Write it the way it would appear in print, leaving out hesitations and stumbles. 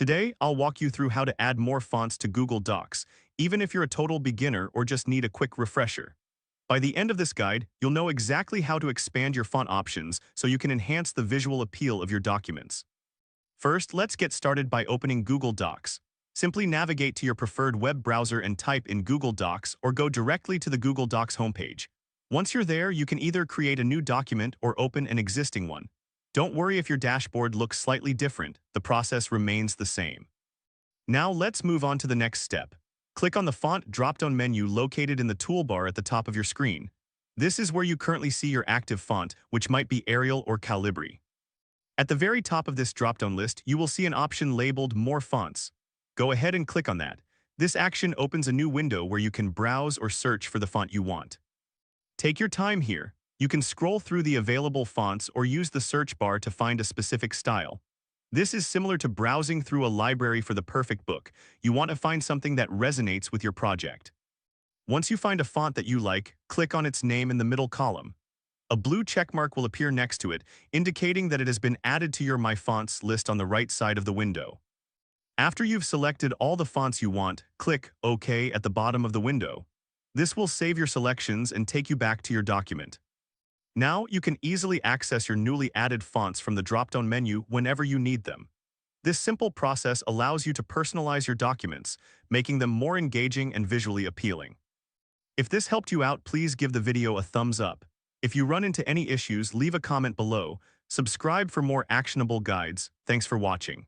Today, I'll walk you through how to add more fonts to Google Docs, even if you're a total beginner or just need a quick refresher. By the end of this guide, you'll know exactly how to expand your font options so you can enhance the visual appeal of your documents. First, let's get started by opening Google Docs. Simply navigate to your preferred web browser and type in Google Docs or go directly to the Google Docs homepage. Once you're there, you can either create a new document or open an existing one. Don't worry if your dashboard looks slightly different, the process remains the same. Now let's move on to the next step. Click on the Font drop-down menu located in the toolbar at the top of your screen. This is where you currently see your active font, which might be Arial or Calibri. At the very top of this drop-down list, you will see an option labeled More Fonts. Go ahead and click on that. This action opens a new window where you can browse or search for the font you want. Take your time here. You can scroll through the available fonts or use the search bar to find a specific style. This is similar to browsing through a library for the perfect book. You want to find something that resonates with your project. Once you find a font that you like, click on its name in the middle column. A blue checkmark will appear next to it, indicating that it has been added to your My Fonts list on the right side of the window. After you've selected all the fonts you want, click OK at the bottom of the window. This will save your selections and take you back to your document. Now you can easily access your newly added fonts from the drop-down menu whenever you need them. This simple process allows you to personalize your documents, making them more engaging and visually appealing. If this helped you out, please give the video a thumbs up. If you run into any issues, leave a comment below. Subscribe for more actionable guides. Thanks for watching.